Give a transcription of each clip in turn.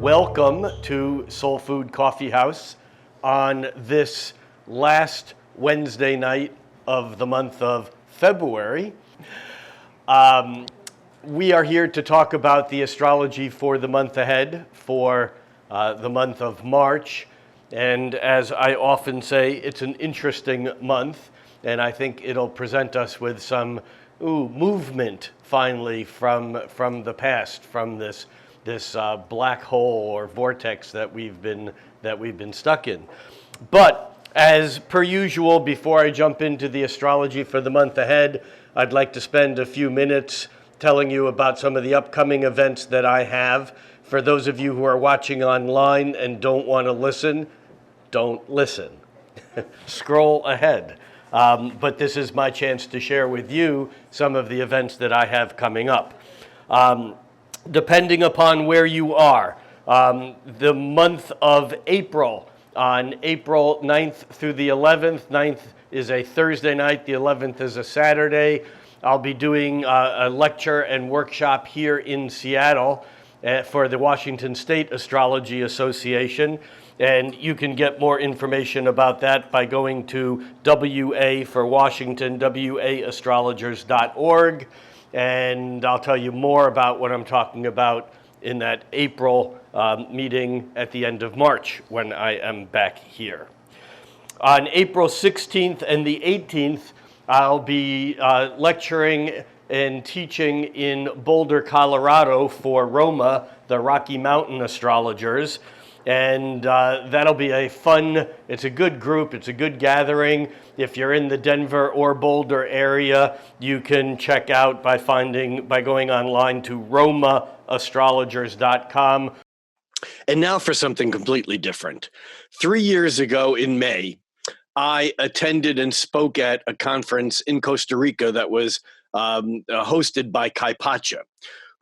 Welcome to Soul Food Coffee House on this last Wednesday night of the month of February. We are here to talk about the astrology for the month ahead, for the month of March. And as I often say, it's an interesting month, and I think it'll present us with some movement finally from the past, from this black hole or vortex that we've been stuck in. But as per usual, before I jump into the astrology for the month ahead, I'd like to spend a few minutes telling you about some of the upcoming events that I have. For those of you who are watching online and don't want to listen, don't listen. Scroll ahead. But this is my chance to share with you some of the events that I have coming up. Depending upon where you are, the month of April, on April 9th through the 11th, 9th is a Thursday night, the 11th is a Saturday. I'll be doing a lecture and workshop here in Seattle for the Washington State Astrology Association. And you can get more information about that by going to WA for Washington, WAastrologers.org. And I'll tell you more about what I'm talking about in that April meeting at the end of March when I am back here. On April 16th and the 18th, I'll be lecturing and teaching in Boulder, Colorado for ROMA, the Rocky Mountain Astrologers. And that'll be it's a good group, it's a good gathering. If you're in the Denver or Boulder area, you can check out by going online to romaastrologers.com. And now for something completely different. 3 years ago in May, I attended and spoke at a conference in Costa Rica that was hosted by Kai Pacha,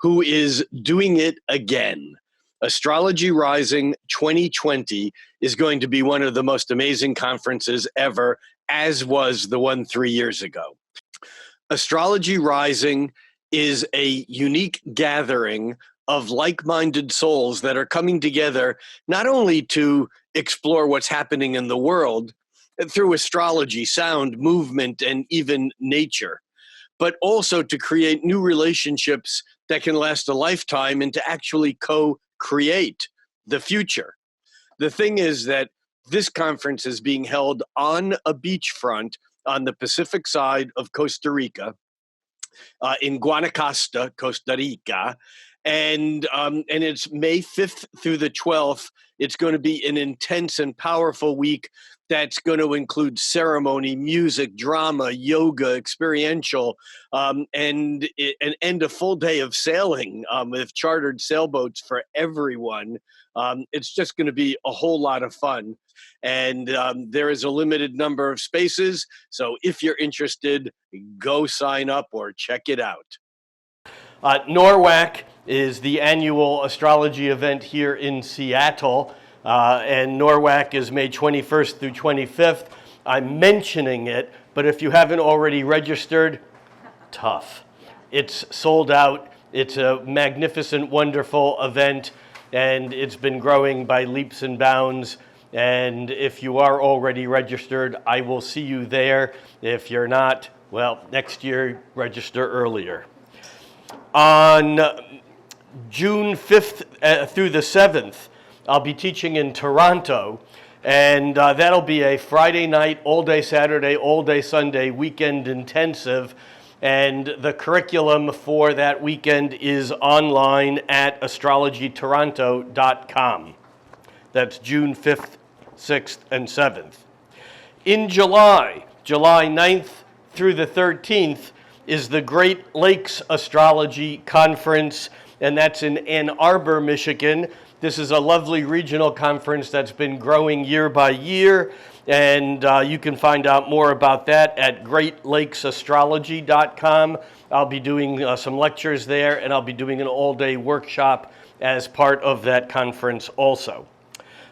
who is doing it again. Astrology Rising 2020 is going to be one of the most amazing conferences ever, as was the one 3 years ago. Astrology Rising is a unique gathering of like-minded souls that are coming together not only to explore what's happening in the world through astrology, sound, movement, and even nature, but also to create new relationships that can last a lifetime and to actually create the future. The thing is that this conference is being held on a beachfront on the Pacific side of Costa Rica, in Guanacaste, Costa Rica, and it's May 5th through the 12th. It's going to be an intense and powerful week that's going to include ceremony, music, drama, yoga, experiential, and a full day of sailing with chartered sailboats for everyone. It's just going to be a whole lot of fun. And there is a limited number of spaces. So if you're interested, go sign up or check it out. NORWAC is the annual astrology event here in Seattle. And NORWAC is May 21st through 25th. I'm mentioning it, but if you haven't already registered, tough. It's sold out. It's a magnificent, wonderful event, and it's been growing by leaps and bounds. And if you are already registered, I will see you there. If you're not, well, next year, register earlier. On June 5th through the 7th, I'll be teaching in Toronto, and that'll be a Friday night, all day Saturday, all day Sunday weekend intensive. And the curriculum for that weekend is online at astrologytoronto.com. That's June 5th, 6th, and 7th. In July 9th through the 13th, is the Great Lakes Astrology Conference, and that's in Ann Arbor, Michigan. This is a lovely regional conference that's been growing year by year, and you can find out more about that at greatlakesastrology.com. I'll be doing some lectures there, and I'll be doing an all-day workshop as part of that conference also.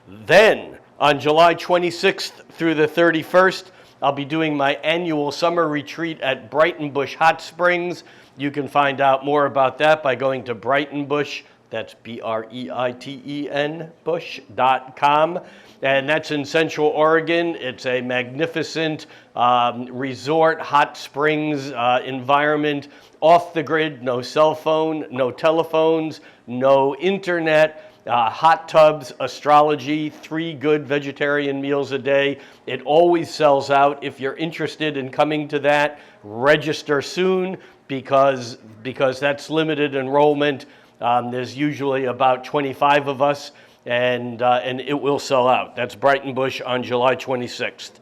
Then, on July 26th through the 31st, I'll be doing my annual summer retreat at Brighton Bush Hot Springs. You can find out more about that by going to brightonbush.com. That's BREITEN, bush.com. And that's in Central Oregon. It's a magnificent resort, hot springs environment, off the grid, no cell phone, no telephones, no internet. Hot tubs, astrology, 3 good vegetarian meals a day. It always sells out. If you're interested in coming to that, register soon because that's limited enrollment. There's usually about 25 of us, and it will sell out. That's Brighton Bush on July 26th.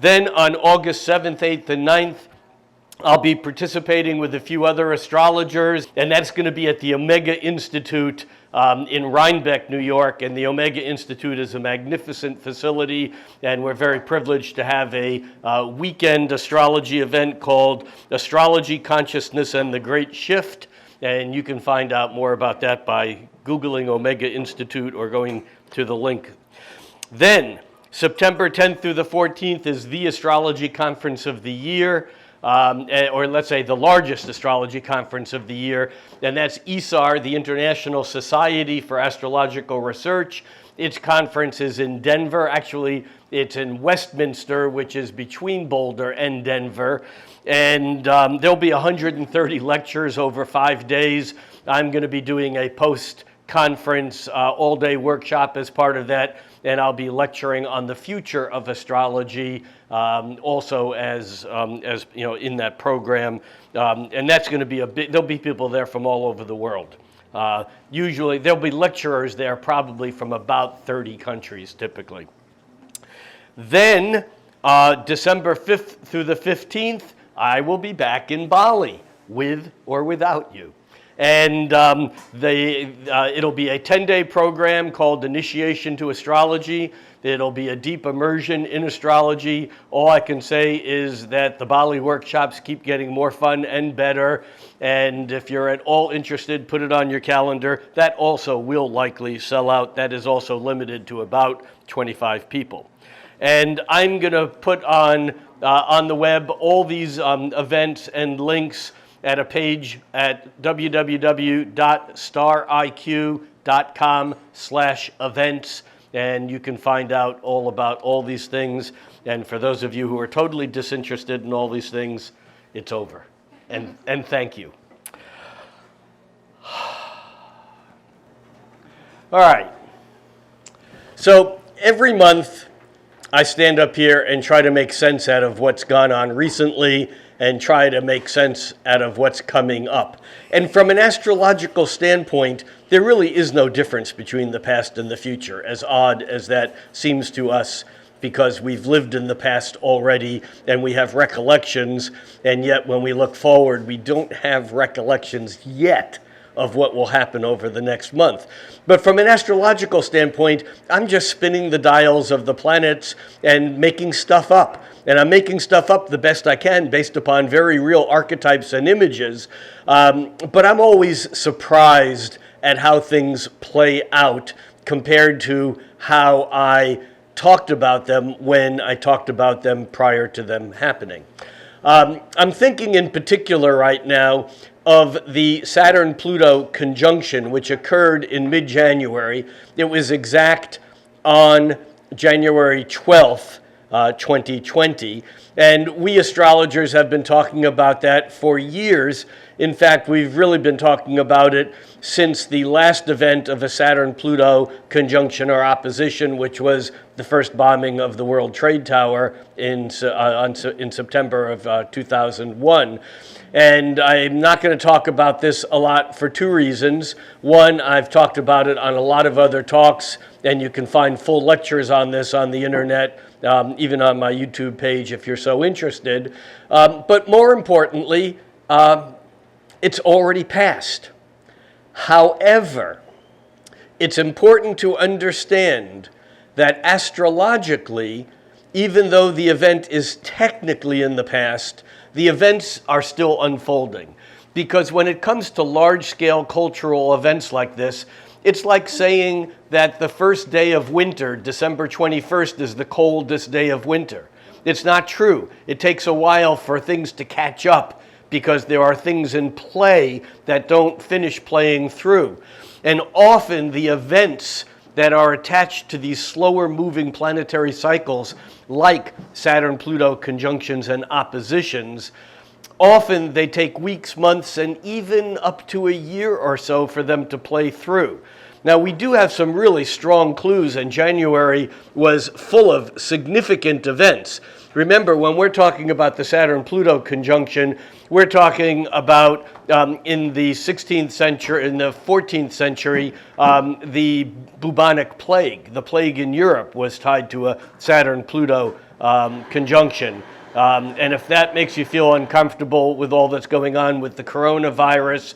Then on August 7th, 8th, and 9th, I'll be participating with a few other astrologers, and that's going to be at the Omega Institute in Rhinebeck, New York. And the Omega Institute is a magnificent facility, and we're very privileged to have a weekend astrology event called Astrology, Consciousness, and the Great Shift. And you can find out more about that by Googling Omega Institute or going to the link. Then, September 10th through the 14th is the Astrology Conference of the Year. Or let's say the largest astrology conference of the year, and that's ISAR, the International Society for Astrological Research. Its conference is in Denver. Actually, it's in Westminster, which is between Boulder and Denver. And there'll be 130 lectures over 5 days. I'm going to be doing a post-conference all-day workshop as part of that, and I'll be lecturing on the future of astrology also as you know, in that program. And that's going to be there'll be people there from all over the world. Usually there'll be lecturers there probably from about 30 countries typically. Then December 5th through the 15th, I will be back in Bali with or without you. And it'll be a 10-day program called Initiation to Astrology. It'll be a deep immersion in astrology. All I can say is that the Bali workshops keep getting more fun and better. And if you're at all interested, put it on your calendar. That also will likely sell out. That is also limited to about 25 people. And I'm going to put on the web all these events and links at a page at www.stariq.com/events, and you can find out all about all these things. And for those of you who are totally disinterested in all these things, it's over. And thank you. All right. So every month, I stand up here and try to make sense out of what's gone on recently and try to make sense out of what's coming up. And from an astrological standpoint, there really is no difference between the past and the future, as odd as that seems to us, because we've lived in the past already and we have recollections, and yet when we look forward, we don't have recollections yet of what will happen over the next month. But from an astrological standpoint, I'm just spinning the dials of the planets and making stuff up. And I'm making stuff up the best I can based upon very real archetypes and images. But I'm always surprised at how things play out compared to how I talked about them when I talked about them prior to them happening. I'm thinking in particular right now of the Saturn-Pluto conjunction, which occurred in mid-January. It was exact on January 12th, 2020. And we astrologers have been talking about that for years. In fact, we've really been talking about it since the last event of a Saturn-Pluto conjunction or opposition, which was the first bombing of the World Trade Tower in September of 2001. And I'm not going to talk about this a lot for two reasons. One, I've talked about it on a lot of other talks, and you can find full lectures on this on the internet, even on my YouTube page if you're so interested. But more importantly, it's already passed. However, it's important to understand that astrologically, even though the event is technically in the past, the events are still unfolding. Because when it comes to large-scale cultural events like this, it's like saying that the first day of winter, December 21st, is the coldest day of winter. It's not true. It takes a while for things to catch up because there are things in play that don't finish playing through. And often the events that are attached to these slower moving planetary cycles, like Saturn-Pluto conjunctions and oppositions, often they take weeks, months, and even up to a year or so for them to play through. Now, we do have some really strong clues, and January was full of significant events. Remember, when we're talking about the Saturn-Pluto conjunction, we're talking about in the 16th century, in the 14th century, the bubonic plague. The plague in Europe was tied to a Saturn-Pluto conjunction. And if that makes you feel uncomfortable with all that's going on with the coronavirus,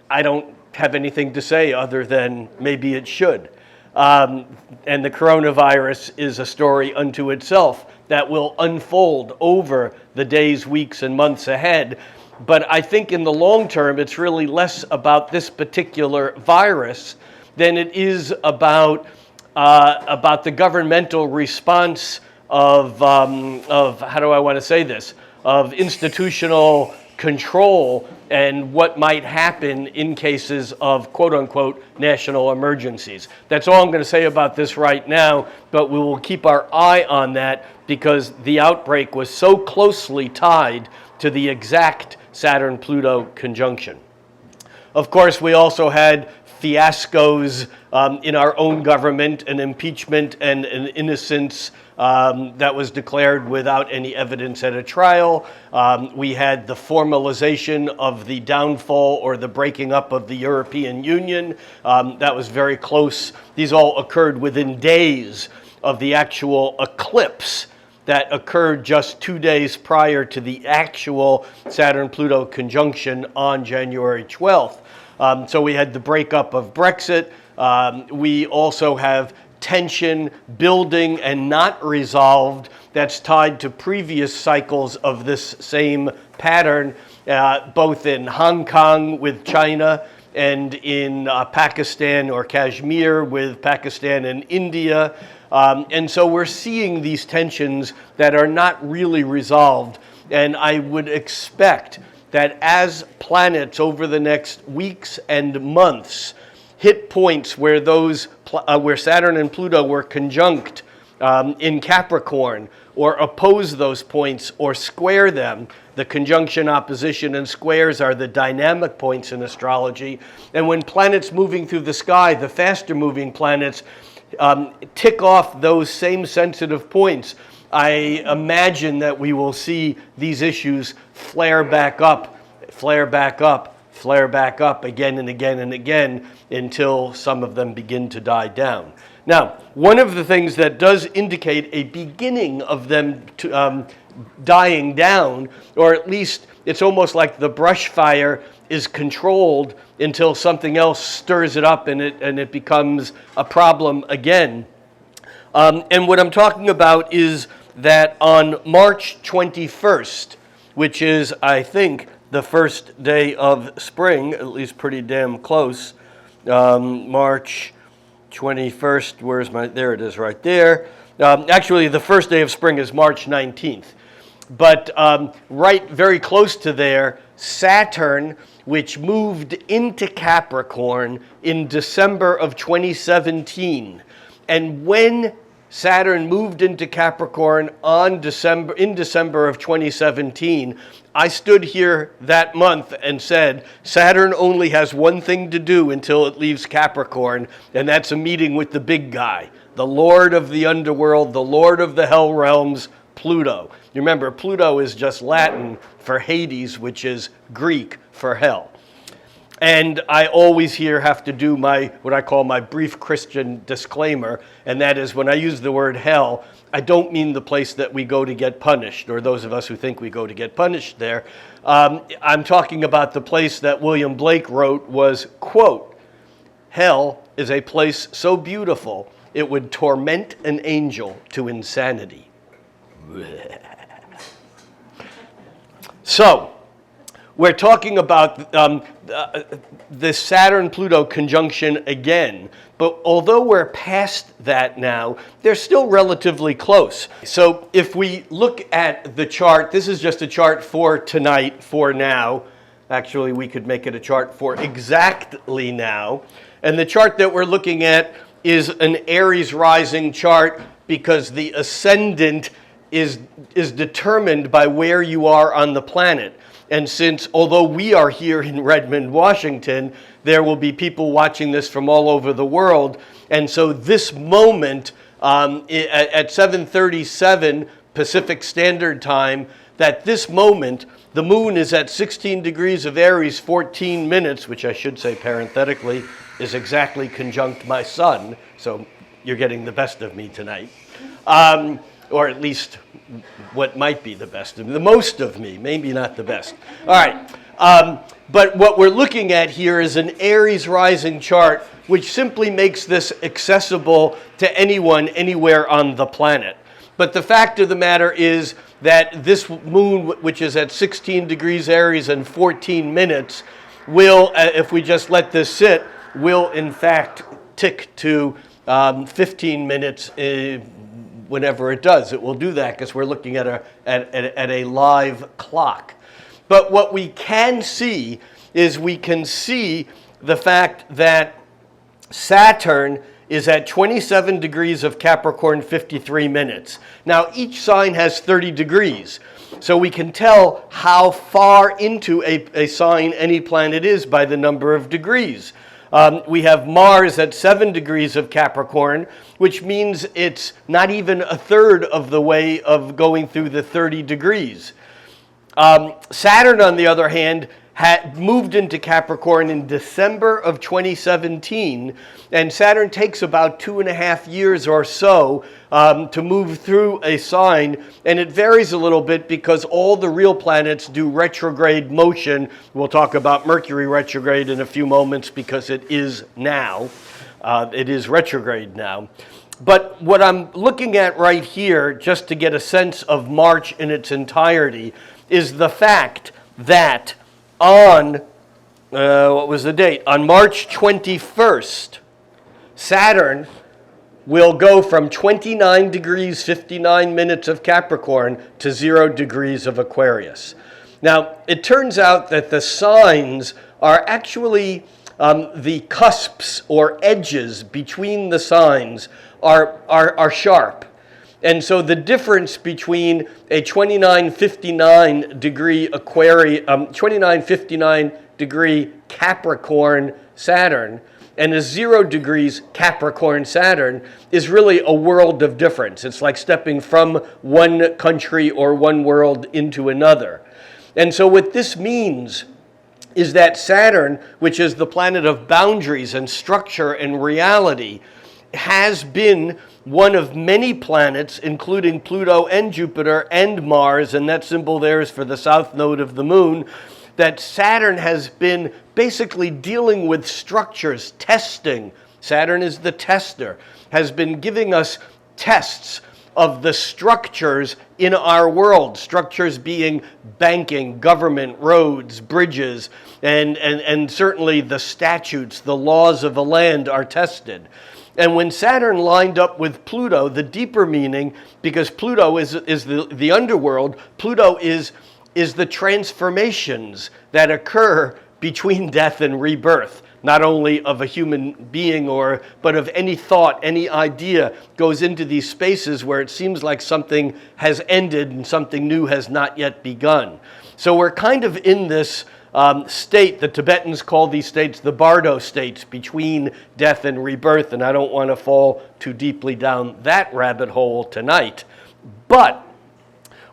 I don't have anything to say other than maybe it should. And the coronavirus is a story unto itself that will unfold over the days, weeks, and months ahead. But I think in the long term, it's really less about this particular virus than it is about the governmental response of how do I want to say this, of institutional control and what might happen in cases of quote-unquote national emergencies. That's all I'm going to say about this right now, but we will keep our eye on that because the outbreak was so closely tied to the exact Saturn-Pluto conjunction. Of course, we also had fiascos in our own government, an impeachment and an innocence that was declared without any evidence at a trial. We had the formalization of the downfall or the breaking up of the European Union. That was very close. These all occurred within days of the actual eclipse that occurred just 2 days prior to the actual Saturn-Pluto conjunction on January 12th. So we had the breakup of Brexit. We also have tension building and not resolved that's tied to previous cycles of this same pattern, both in Hong Kong with China and in Pakistan or Kashmir with Pakistan and India. And so we're seeing these tensions that are not really resolved. And I would expect that as planets over the next weeks and months hit points where where Saturn and Pluto were conjunct in Capricorn, or oppose those points or square them. The conjunction, opposition, and squares are the dynamic points in astrology. And when planets moving through the sky, the faster moving planets, tick off those same sensitive points, I imagine that we will see these issues flare back up, flare back up, flare back up again and again and again until some of them begin to die down. Now, one of the things that does indicate a beginning of them dying down, or at least it's almost like the brush fire is controlled until something else stirs it up and it becomes a problem again. And what I'm talking about is that on March 21st, which is, I think, the first day of spring, at least pretty damn close, March 21st, where's my, there it is right there. Actually, the first day of spring is March 19th. But right very close to there, Saturn, which moved into Capricorn in December of 2017. And when Saturn moved into Capricorn in December of 2017, I stood here that month and said, Saturn only has one thing to do until it leaves Capricorn, and that's a meeting with the big guy, the Lord of the underworld, the Lord of the hell realms, Pluto. You remember, Pluto is just Latin for Hades, which is Greek for hell. And I always here have to do what I call my brief Christian disclaimer, and that is when I use the word hell, I don't mean the place that we go to get punished, or those of us who think we go to get punished there. I'm talking about the place that William Blake wrote was, quote, hell is a place so beautiful it would torment an angel to insanity. So, we're talking about the Saturn-Pluto conjunction again. But although we're past that now, they're still relatively close. So if we look at the chart, this is just a chart for tonight, for now. Actually, we could make it a chart for exactly now. And the chart that we're looking at is an Aries rising chart because the ascendant is determined by where you are on the planet. And since, although we are here in Redmond, Washington, there will be people watching this from all over the world. And so this moment at 7:37 Pacific Standard Time, that this moment, the moon is at 16 degrees of Aries, 14 minutes, which I should say parenthetically is exactly conjunct my sun. So you're getting the best of me tonight. Or at least what might be the best of me, the most of me, maybe not the best. All right, but what we're looking at here is an Aries rising chart, which simply makes this accessible to anyone, anywhere on the planet. But the fact of the matter is that this moon, which is at 16 degrees Aries and 14 minutes, will, if we just let this sit, will in fact tick to 15 minutes whenever it does. It will do that because we're looking at a live clock. But what we can see is we can see the fact that Saturn is at 27 degrees of Capricorn, 53 minutes. Now, each sign has 30 degrees. So we can tell how far into a sign any planet is by the number of degrees. We have Mars at 7 degrees of Capricorn, which means it's not even a third of the way of going through the 30 degrees. Saturn, on the other hand, had moved into Capricorn in December of 2017, and Saturn takes about 2.5 years or so to move through a sign, and it varies a little bit because all the real planets do retrograde motion. We'll talk about Mercury retrograde in a few moments because it is now. It is retrograde now. But what I'm looking at right here, just to get a sense of March in its entirety, is the fact that on, what was the date? On March 21st, Saturn will go from 29 degrees, 59 minutes of Capricorn to 0 degrees of Aquarius. Now, it turns out that the signs are actually the cusps or edges between the signs are sharp. And so the difference between a 29-59 degree Aquarius, 29-59 degree Capricorn Saturn and a 0 degrees Capricorn Saturn is really a world of difference. It's like stepping from one country or one world into another. And so what this means is that Saturn, which is the planet of boundaries and structure and reality, has been one of many planets, including Pluto and Jupiter and Mars, and that symbol there is for the south node of the moon, that Saturn has been basically dealing with structures, testing. Saturn is the tester, has been giving us tests of the structures in our world, structures being banking, government, roads, bridges, and certainly the statutes, the laws of a land are tested. And when Saturn lined up with Pluto, the deeper meaning, because Pluto is the underworld, Pluto is the transformations that occur between death and rebirth, not only of a human being but of any thought, any idea goes into these spaces where it seems like something has ended and something new has not yet begun. So we're kind of in this state. The Tibetans call these states the Bardo states, between death and rebirth, and I don't want to fall too deeply down that rabbit hole tonight. But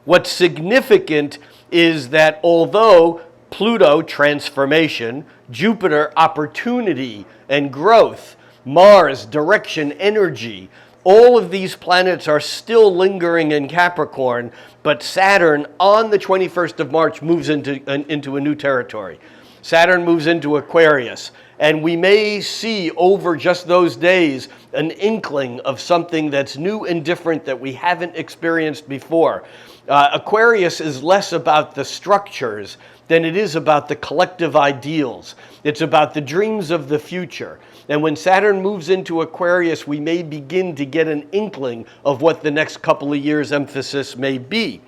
what's significant is that although Pluto, transformation, Jupiter, opportunity and growth, Mars, direction, energy, all of these planets are still lingering in Capricorn, but Saturn on the 21st of March moves into a new territory. Saturn moves into Aquarius. And we may see over just those days an inkling of something that's new and different that we haven't experienced before. Aquarius is less about the structures than it is about the collective ideals. It's about the dreams of the future. And when Saturn moves into Aquarius, we may begin to get an inkling of what the next couple of years' emphasis may be.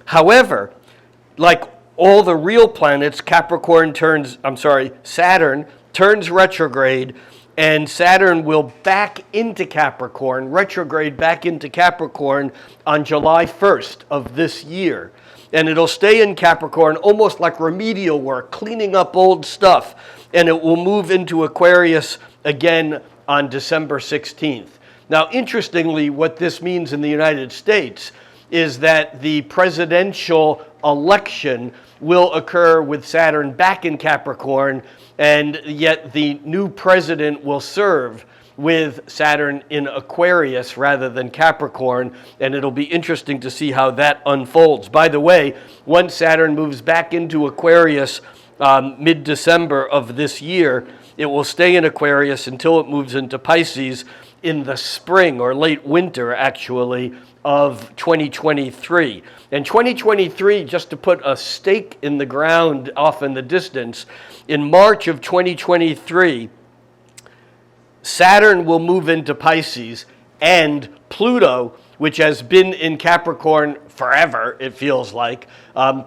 However, like all the real planets, Saturn turns retrograde, and Saturn will back into Capricorn, retrograde back into Capricorn on July 1st of this year. And it'll stay in Capricorn almost like remedial work, cleaning up old stuff. And it will move into Aquarius again on December 16th. Now, interestingly, what this means in the United States is that the presidential election will occur with Saturn back in Capricorn, and yet the new president will serve with Saturn in Aquarius rather than Capricorn, and it'll be interesting to see how that unfolds. By the way, once Saturn moves back into Aquarius mid-December of this year, it will stay in Aquarius until it moves into Pisces in the spring or late winter, actually, of 2023. And 2023, just to put a stake in the ground off in the distance, in March of 2023, Saturn will move into Pisces, and Pluto, which has been in Capricorn forever, it feels like,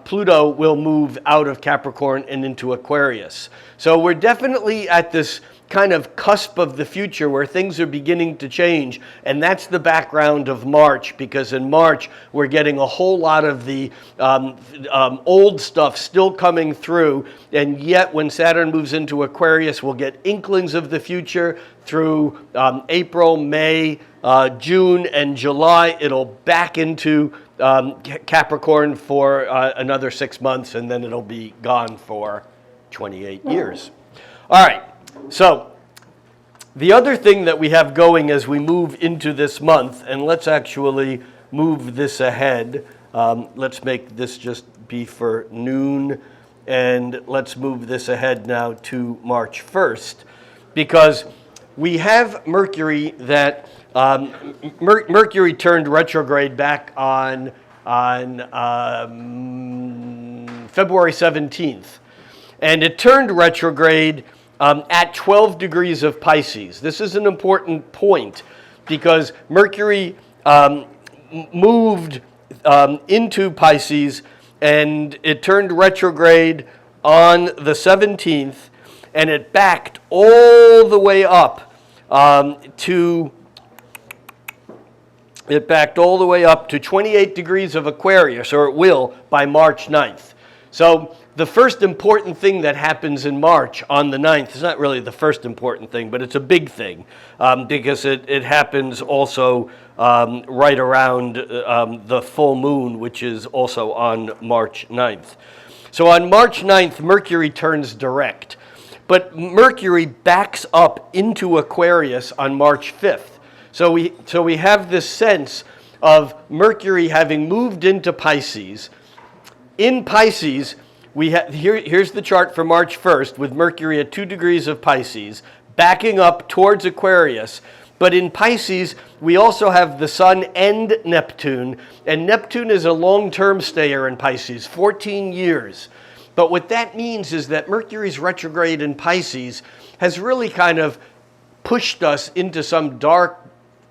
Pluto will move out of Capricorn and into Aquarius. So we're definitely at this kind of cusp of the future where things are beginning to change, and that's the background of March, because in March we're getting a whole lot of the old stuff still coming through, and yet when Saturn moves into Aquarius we'll get inklings of the future through April, May, June, and July. It'll back into Capricorn for another 6 months, and then it'll be gone for 28 years. All right. So, the other thing that we have going as we move into this month, and let's actually move this ahead. Let's make this just be for noon, and let's move this ahead now to March 1st, because we have Mercury that, Mercury turned retrograde back on February 17th, and it turned retrograde at 12 degrees of Pisces. This is an important point because Mercury moved into Pisces, and it turned retrograde on the 17th, and it backed all the way up to 28 degrees of Aquarius, or it will by March 9th. So the first important thing that happens in March on the 9th, it's not really the first important thing, but it's a big thing because it happens also right around the full moon, which is also on March 9th. So on March 9th, Mercury turns direct, but Mercury backs up into Aquarius on March 5th. So we have this sense of Mercury having moved into Pisces. In Pisces, here's the chart for March 1st with Mercury at 2 degrees of Pisces, backing up towards Aquarius. But in Pisces, we also have the Sun and Neptune is a long-term stayer in Pisces, 14 years. But what that means is that Mercury's retrograde in Pisces has really kind of pushed us into some dark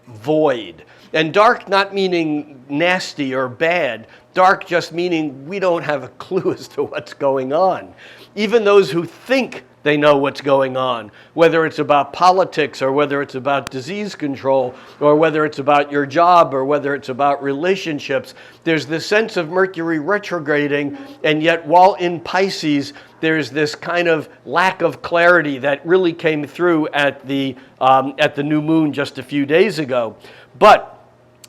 void. And dark not meaning nasty or bad, dark just meaning we don't have a clue as to what's going on. Even those who think they know what's going on, whether it's about politics or whether it's about disease control or whether it's about your job or whether it's about relationships, there's this sense of Mercury retrograding, and yet while in Pisces, there's this kind of lack of clarity that really came through at the new moon just a few days ago. But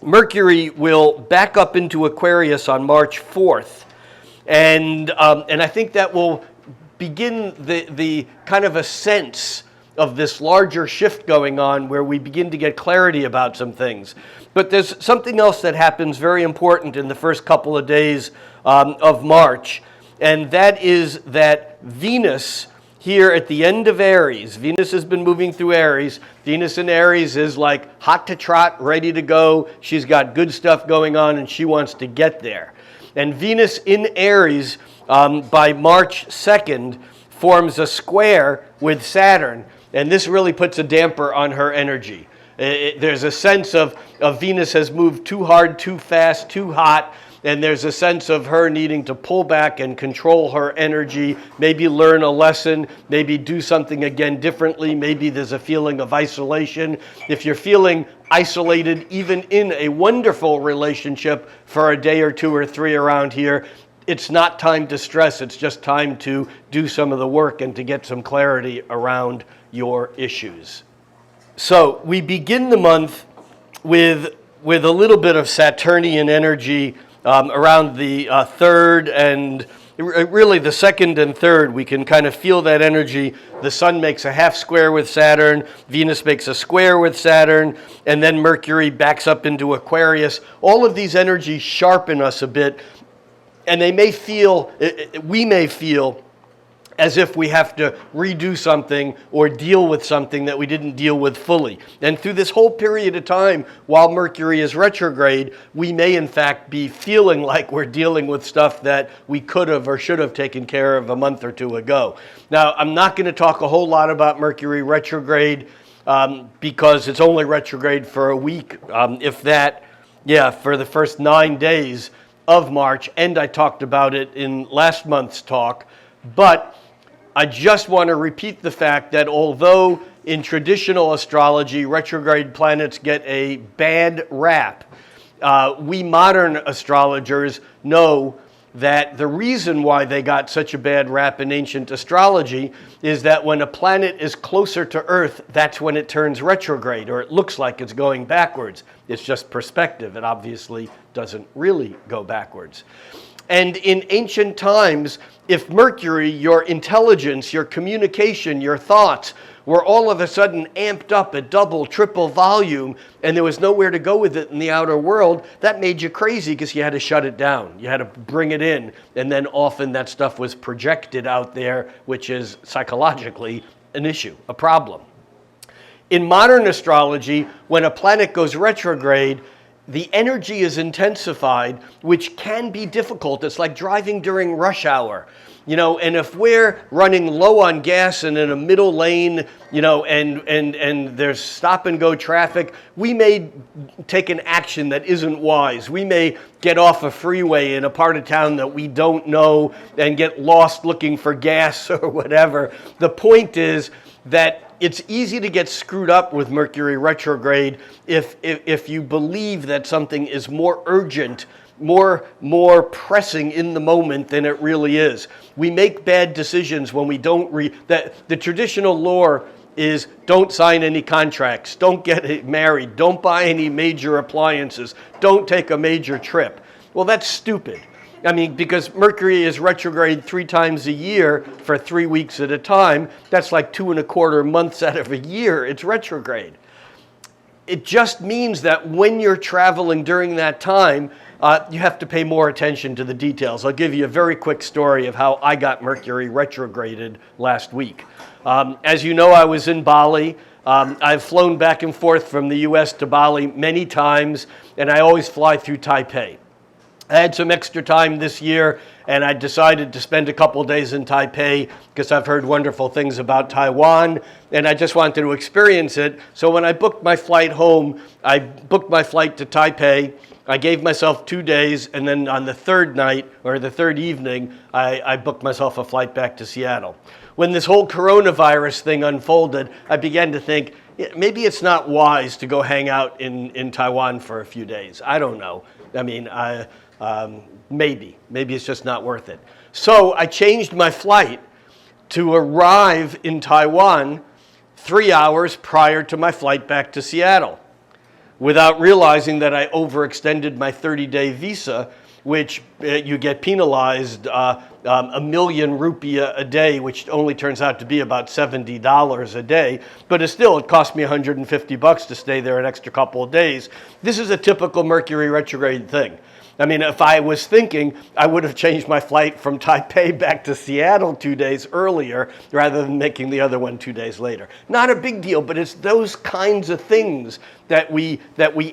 Mercury will back up into Aquarius on March 4th, and I think that will begin the kind of a sense of this larger shift going on where we begin to get clarity about some things. But there's something else that happens very important in the first couple of days of March, and that is that Venus here at the end of Aries, Venus has been moving through Aries. Venus in Aries is like hot to trot, ready to go. She's got good stuff going on and she wants to get there. And Venus in Aries by March 2nd forms a square with Saturn, and this really puts a damper on her energy. There's a sense of Venus has moved too hard, too fast, too hot, and there's a sense of her needing to pull back and control her energy, maybe learn a lesson, maybe do something again differently, maybe there's a feeling of isolation. If you're feeling isolated, even in a wonderful relationship for a day or two or three around here, it's not time to stress, it's just time to do some of the work and to get some clarity around your issues. So we begin the month with a little bit of Saturnian energy around the third and really the second and third. We can kind of feel that energy. The Sun makes a half square with Saturn, Venus makes a square with Saturn, and then Mercury backs up into Aquarius. All of these energies sharpen us a bit, and we may feel as if we have to redo something or deal with something that we didn't deal with fully. And through this whole period of time, while Mercury is retrograde, we may in fact be feeling like we're dealing with stuff that we could have or should have taken care of a month or two ago. Now, I'm not going to talk a whole lot about Mercury retrograde because it's only retrograde for a week, if that, for the first 9 days of March, and I talked about it in last month's talk. But I just want to repeat the fact that although in traditional astrology retrograde planets get a bad rap, we modern astrologers know that the reason why they got such a bad rap in ancient astrology is that when a planet is closer to Earth, that's when it turns retrograde, or it looks like it's going backwards. It's just perspective. It obviously doesn't really go backwards. And in ancient times, if Mercury, your intelligence, your communication, your thoughts, were all of a sudden amped up at double, triple volume, and there was nowhere to go with it in the outer world, that made you crazy because you had to shut it down. You had to bring it in, and then often that stuff was projected out there, which is psychologically an issue, a problem. In modern astrology, when a planet goes retrograde, the energy is intensified, which can be difficult. It's like driving during rush hour. And if we're running low on gas and in a middle lane, and there's stop and go traffic, we may take an action that isn't wise. We may get off a freeway in a part of town that we don't know and get lost looking for gas or whatever. The point is that it's easy to get screwed up with Mercury retrograde if you believe that something is more urgent, more pressing in the moment than it really is. We make bad decisions when we don't that the traditional lore is don't sign any contracts, don't get married, don't buy any major appliances, don't take a major trip. Well, that's stupid. Because Mercury is retrograde 3 times a year for 3 weeks at a time. That's like 2.25 months out of a year, it's retrograde. It just means that when you're traveling during that time, you have to pay more attention to the details. I'll give you a very quick story of how I got Mercury retrograded last week. As you know, I was in Bali. I've flown back and forth from the US to Bali many times, and I always fly through Taipei. I had some extra time this year, and I decided to spend a couple days in Taipei because I've heard wonderful things about Taiwan, and I just wanted to experience it. So when I booked my flight home, I booked my flight to Taipei. I gave myself 2 days, and then on the third night, or the third evening, I booked myself a flight back to Seattle. When this whole coronavirus thing unfolded, I began to think, maybe it's not wise to go hang out in Taiwan for a few days. I don't know. Maybe it's just not worth it. So I changed my flight to arrive in Taiwan 3 hours prior to my flight back to Seattle, without realizing that I overextended my 30-day visa, which you get penalized $1 million rupiah a day, which only turns out to be about $70 a day. But it cost me $150 to stay there an extra couple of days. This is a typical Mercury retrograde thing. I mean, if I was thinking, I would have changed my flight from Taipei back to Seattle 2 days earlier rather than making the other one 2 days later. Not a big deal, but it's those kinds of things that we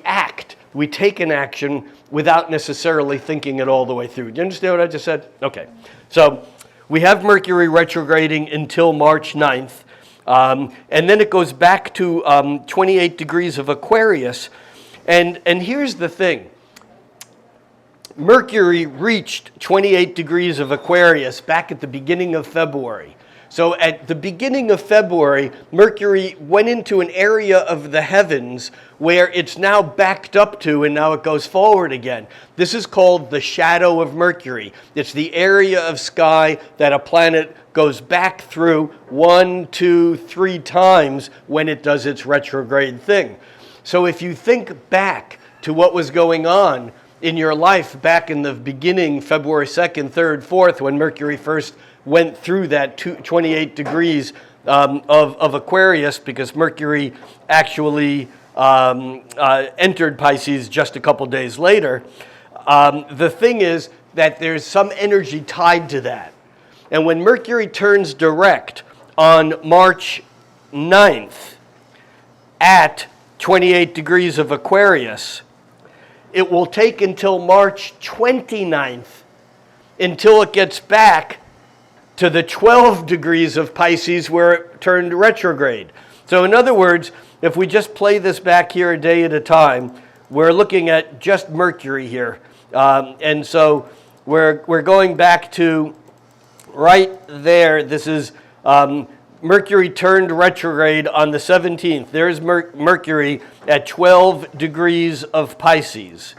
act. We take an action without necessarily thinking it all the way through. Do you understand what I just said? Okay. So we have Mercury retrograding until March 9th. And then it goes back to 28 degrees of Aquarius. And here's the thing. Mercury reached 28 degrees of Aquarius back at the beginning of February. So at the beginning of February, Mercury went into an area of the heavens where it's now backed up to, and now it goes forward again. This is called the Shadow of Mercury. It's the area of sky that a planet goes back through 1, 2, 3 times when it does its retrograde thing. So if you think back to what was going on in your life back in the beginning, February 2nd, 3rd, 4th, when Mercury first went through that 28 degrees of Aquarius, because Mercury actually entered Pisces just a couple days later, the thing is that there's some energy tied to that. And when Mercury turns direct on March 9th at 28 degrees of Aquarius, it will take until March 29th until it gets back to the 12 degrees of Pisces where it turned retrograde. So in other words, if we just play this back here a day at a time, we're looking at just Mercury here. And so we're going back to right there. This is Mercury turned retrograde on the 17th. There's Mercury at 12 degrees of Pisces.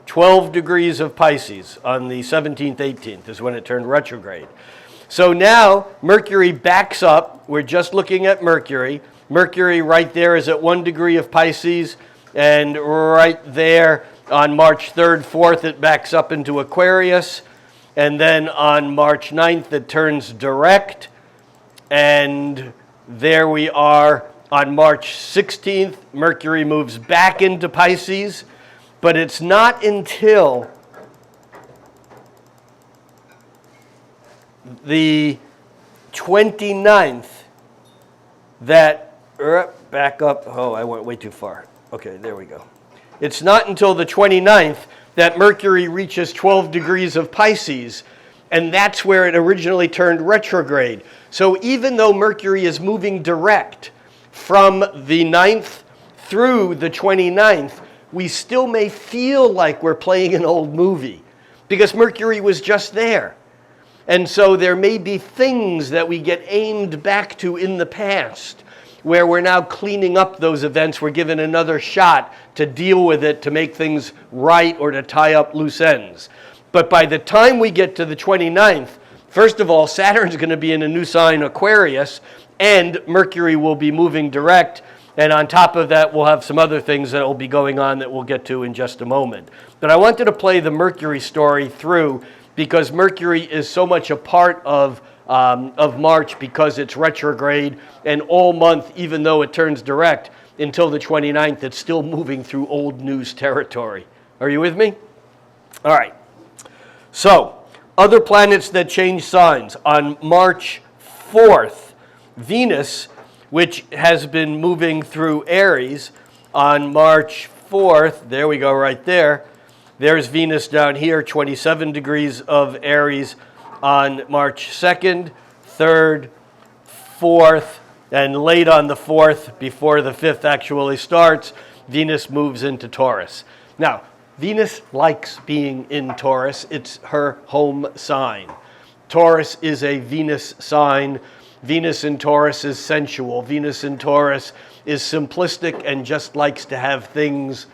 12 degrees of Pisces on the 17th, 18th is when it turned retrograde. So now Mercury backs up. We're just looking at Mercury. Mercury right there is at 1 degree of Pisces, and right there on March 3rd, 4th, it backs up into Aquarius. And then on March 9th, it turns direct. And there we are on March 16th. Mercury moves back into Pisces. But it's not until the 29th that, back up, oh, I went way too far. Okay, there we go. It's not until the 29th that Mercury reaches 12 degrees of Pisces, and that's where it originally turned retrograde. So even though Mercury is moving direct from the 9th through the 29th, we still may feel like we're playing an old movie because Mercury was just there. And so there may be things that we get aimed back to in the past where we're now cleaning up those events. We're given another shot to deal with it, to make things right, or to tie up loose ends. But by the time we get to the 29th, first of all, Saturn's going to be in a new sign, Aquarius, and Mercury will be moving direct. And on top of that, we'll have some other things that will be going on that we'll get to in just a moment. But I wanted to play the Mercury story through because Mercury is so much a part of March because it's retrograde, and all month, even though it turns direct, until the 29th, it's still moving through old news territory. Are you with me? All right. So, other planets that change signs. On March 4th, Venus, which has been moving through Aries, on March 4th, there we go right there. There's Venus down here, 27 degrees of Aries on March 2nd, 3rd, 4th, and late on the 4th, before the 5th actually starts, Venus moves into Taurus. Now, Venus likes being in Taurus. It's her home sign. Taurus is a Venus sign. Venus in Taurus is sensual. Venus in Taurus is simplistic and just likes to have things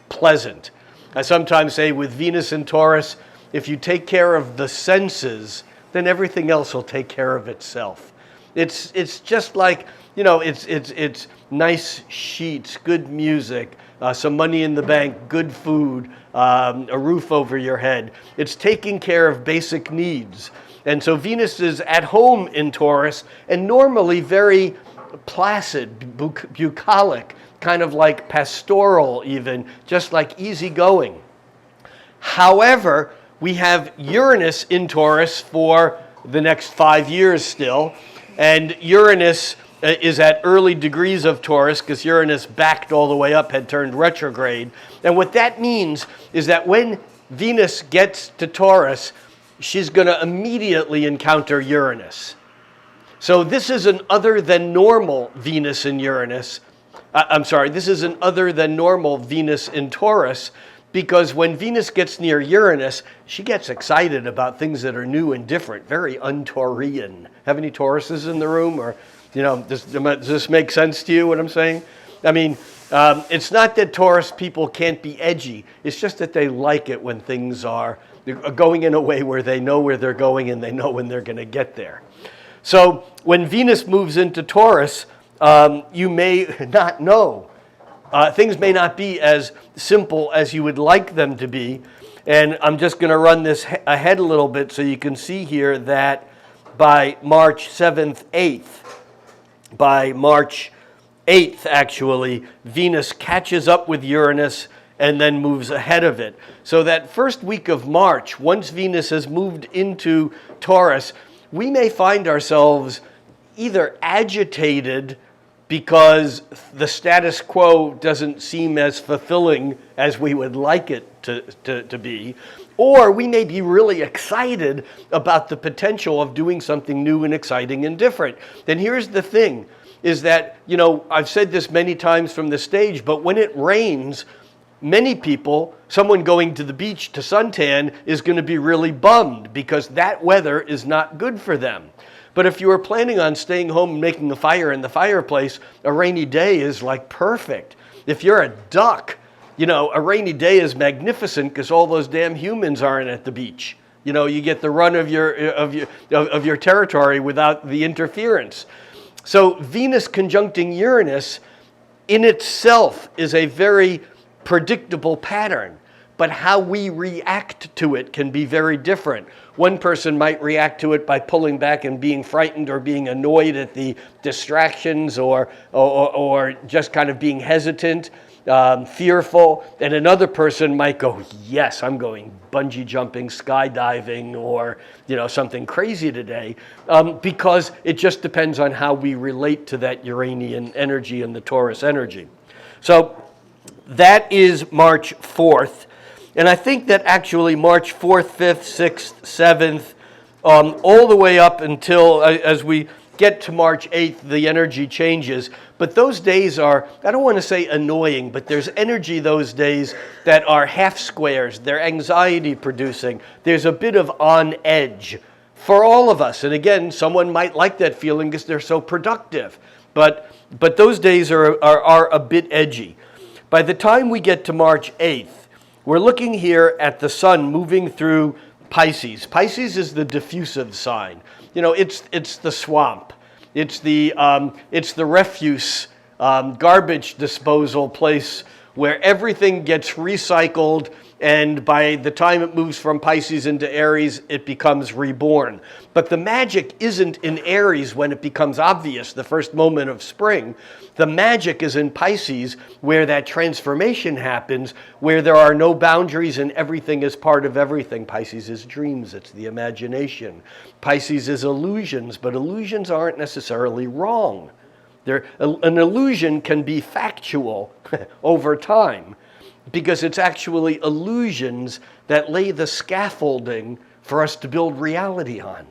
pleasant. I sometimes say with Venus in Taurus, if you take care of the senses, then everything else will take care of itself. It's just like, you know, it's nice sheets, good music, some money in the bank, good food, a roof over your head. It's taking care of basic needs. And so Venus is at home in Taurus and normally very placid, bucolic, kind of like pastoral even, just like easygoing. However, we have Uranus in Taurus for the next 5 years still, and Uranus is at early degrees of Taurus because Uranus backed all the way up, had turned retrograde. And what that means is that when Venus gets to Taurus, she's going to immediately encounter Uranus. So this is an other than normal Venus in Uranus. This is an other than normal Venus in Taurus, because when Venus gets near Uranus, she gets excited about things that are new and different, very un-Taurian. Have any Tauruses in the room? Or, does this make sense to you, what I'm saying? I mean, it's not that Taurus people can't be edgy. It's just that they like it when things are going in a way where they know where they're going and they know when they're going to get there. So when Venus moves into Taurus, you may not know. Things may not be as simple as you would like them to be. And I'm just going to run this ahead a little bit so you can see here that by March 7th, 8th, by March 8th, actually, Venus catches up with Uranus and then moves ahead of it. So that first week of March, once Venus has moved into Taurus, we may find ourselves either agitated because the status quo doesn't seem as fulfilling as we would like it to be, or we may be really excited about the potential of doing something new and exciting and different. Then here's the thing, is that, I've said this many times from the stage, but when it rains, many people, someone going to the beach to suntan is going to be really bummed because that weather is not good for them. But if you were planning on staying home and making a fire in the fireplace, a rainy day is like perfect. If you're a duck, a rainy day is magnificent because all those damn humans aren't at the beach. You get the run of your territory without the interference. So Venus conjuncting Uranus in itself is a very predictable pattern, but how we react to it can be very different. One person might react to it by pulling back and being frightened or being annoyed at the distractions or just kind of being hesitant, fearful. And another person might go, yes, I'm going bungee jumping, skydiving, or something crazy today, because it just depends on how we relate to that Uranian energy and the Taurus energy. So that is March 4th. And I think that actually March 4th, 5th, 6th, 7th, all the way up until as we get to March 8th, the energy changes. But those days are, I don't want to say annoying, but there's energy those days that are half squares. They're anxiety producing. There's a bit of on edge for all of us. And again, someone might like that feeling because they're so productive. But those days are a bit edgy. By the time we get to March 8th, we're looking here at the sun moving through Pisces. Pisces is the diffusive sign. It's the swamp. It's the refuse, garbage disposal place where everything gets recycled, and by the time it moves from Pisces into Aries, it becomes reborn. But the magic isn't in Aries when it becomes obvious, the first moment of spring. The magic is in Pisces, where that transformation happens, where there are no boundaries and everything is part of everything. Pisces is dreams, it's the imagination. Pisces is illusions, but illusions aren't necessarily wrong. An illusion can be factual over time, because it's actually illusions that lay the scaffolding for us to build reality on.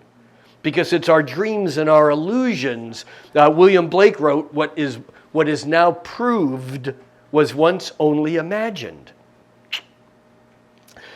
Because it's our dreams and our illusions. William Blake wrote, what is now proved was once only imagined.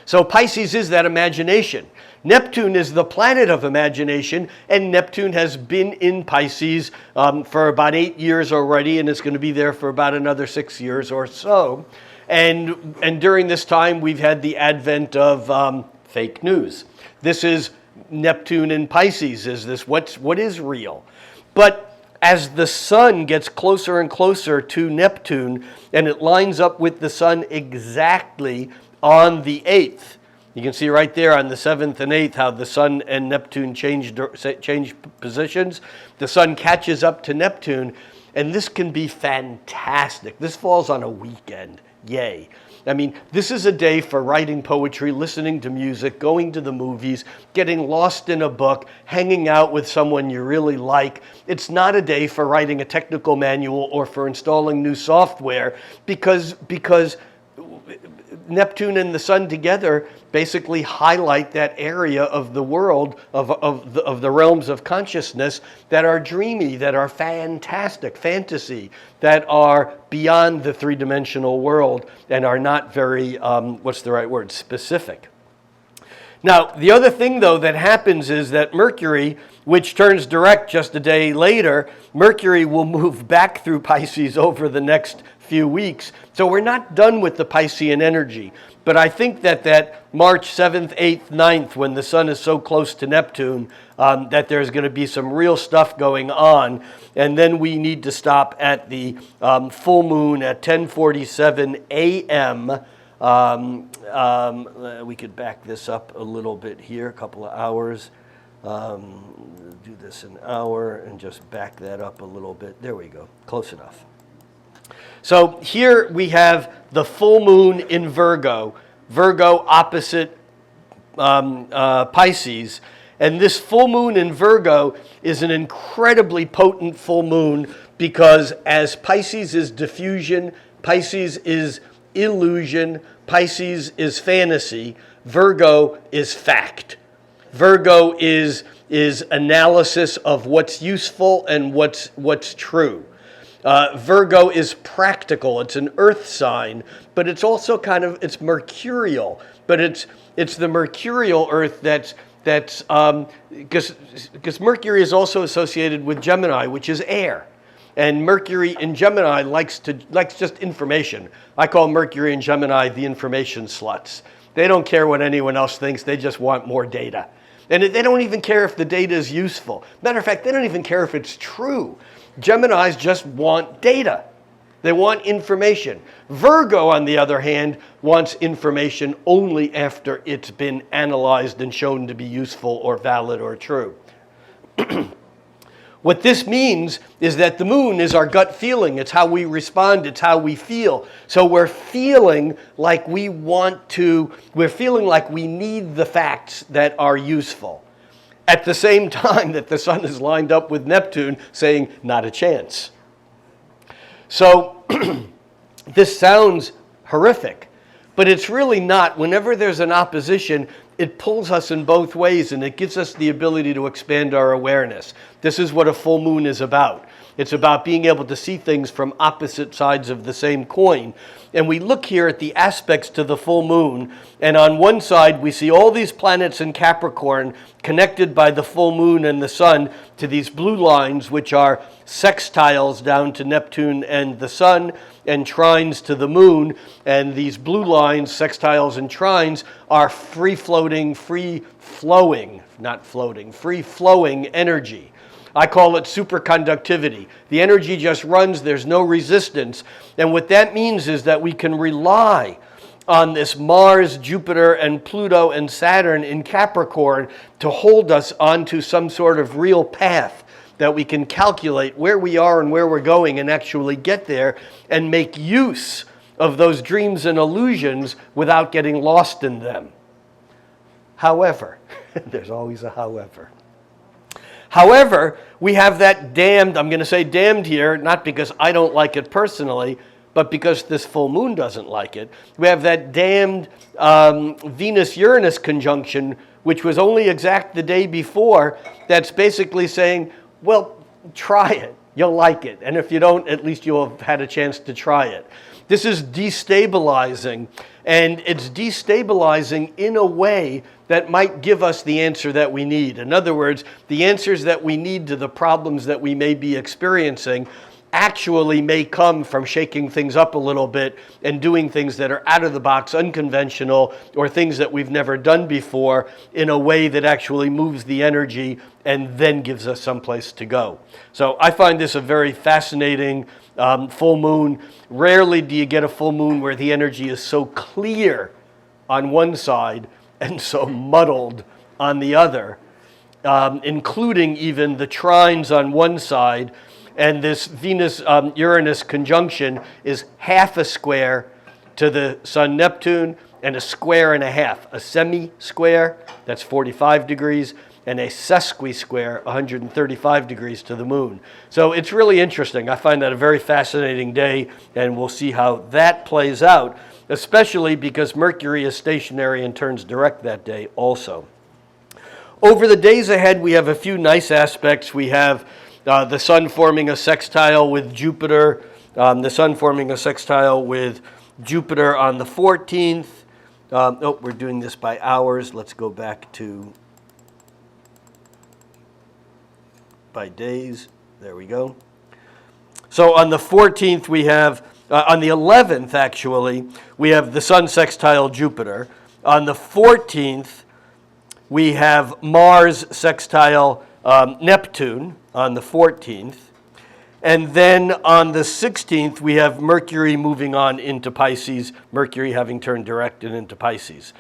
So Pisces is that imagination. Neptune is the planet of imagination, and Neptune has been in Pisces for about 8 years already, and it's going to be there for about another 6 years or so. And during this time, we've had the advent of fake news. This is Neptune in Pisces. Is this what is real? But as the sun gets closer and closer to Neptune, and it lines up with the sun exactly on the 8th, you can see right there on the 7th and 8th how the sun and Neptune change positions. The sun catches up to Neptune, and this can be fantastic. This falls on a weekend. Yay. I mean, this is a day for writing poetry, listening to music, going to the movies, getting lost in a book, hanging out with someone you really like. It's not a day for writing a technical manual or for installing new software because Neptune and the Sun together basically highlight that area of the world, of the realms of consciousness that are dreamy, that are fantastic, fantasy, that are beyond the three-dimensional world and are not very, what's the right word, specific. Now, the other thing, though, that happens is that Mercury, which turns direct just a day later, Mercury will move back through Pisces over the next few weeks. So we're not done with the Piscean energy. But I think that March 7th, 8th, 9th, when the Sun is so close to Neptune, that there's going to be some real stuff going on. And then we need to stop at the full moon at 10:47 a.m. We could back this up a little bit here, a couple of hours. Do this an hour and just back that up a little bit. There we go, close enough. So here we have the full moon in Virgo, Virgo opposite Pisces. And this full moon in Virgo is an incredibly potent full moon because as Pisces is diffusion, Pisces is illusion, Pisces is fantasy, Virgo is fact. Virgo is analysis of what's useful and what's true. Virgo is practical. It's an earth sign, but it's also it's mercurial. But it's the mercurial earth that's because Mercury is also associated with Gemini, which is air. And Mercury in Gemini likes just information. I call Mercury and Gemini the information sluts. They don't care what anyone else thinks. They just want more data. And they don't even care if the data is useful. Matter of fact, they don't even care if it's true. Geminis just want data. They want information. Virgo, on the other hand, wants information only after it's been analyzed and shown to be useful or valid or true. What this means is that the moon is our gut feeling. It's how we respond. It's how we feel. So we're feeling like we need the facts that are useful. At the same time that the Sun is lined up with Neptune saying, not a chance. So this sounds horrific, but it's really not. Whenever there's an opposition, it pulls us in both ways and it gives us the ability to expand our awareness. This is what a full moon is about. It's about being able to see things from opposite sides of the same coin. And we look here at the aspects to the full moon, and on one side we see all these planets in Capricorn connected by the full moon and the Sun to these blue lines, which are sextiles down to Neptune and the Sun, and trines to the moon. And these blue lines, sextiles and trines, are free-flowing energy. I call it superconductivity. The energy just runs, there's no resistance. And what that means is that we can rely on this Mars, Jupiter, and Pluto and Saturn in Capricorn to hold us onto some sort of real path that we can calculate where we are and where we're going and actually get there and make use of those dreams and illusions without getting lost in them. However, there's always a however. However, we have that damned, I'm going to say damned here, not because I don't like it personally, but because this full moon doesn't like it. We have that damned Venus-Uranus conjunction, which was only exact the day before, that's basically saying, well, try it. You'll like it. And if you don't, at least you'll have had a chance to try it. This is destabilizing, and it's destabilizing in a way that might give us the answer that we need. In other words, the answers that we need to the problems that we may be experiencing actually may come from shaking things up a little bit and doing things that are out of the box, unconventional, or things that we've never done before in a way that actually moves the energy and then gives us someplace to go. So I find this a very fascinating full moon. Rarely do you get a full moon where the energy is so clear on one side and so muddled on the other, including even the trines on one side. And this Venus-Uranus conjunction is half a square to the Sun-Neptune, and a square and a half. A semi-square, that's 45 degrees, and a sesqui-square, 135 degrees to the moon. So it's really interesting. I find that a very fascinating day, and we'll see how that plays out, especially because Mercury is stationary and turns direct that day also. Over the days ahead, we have a few nice aspects. We have the Sun forming a sextile with Jupiter, on the 14th. We're doing this by hours. Let's go back to by days. There we go. So on the 14th, we have, on the 11th, actually, we have the Sun sextile Jupiter. On the 14th, we have Mars sextile Neptune on the 14th. And then on the 16th, we have Mercury moving on into Pisces, Mercury having turned direct and into Pisces.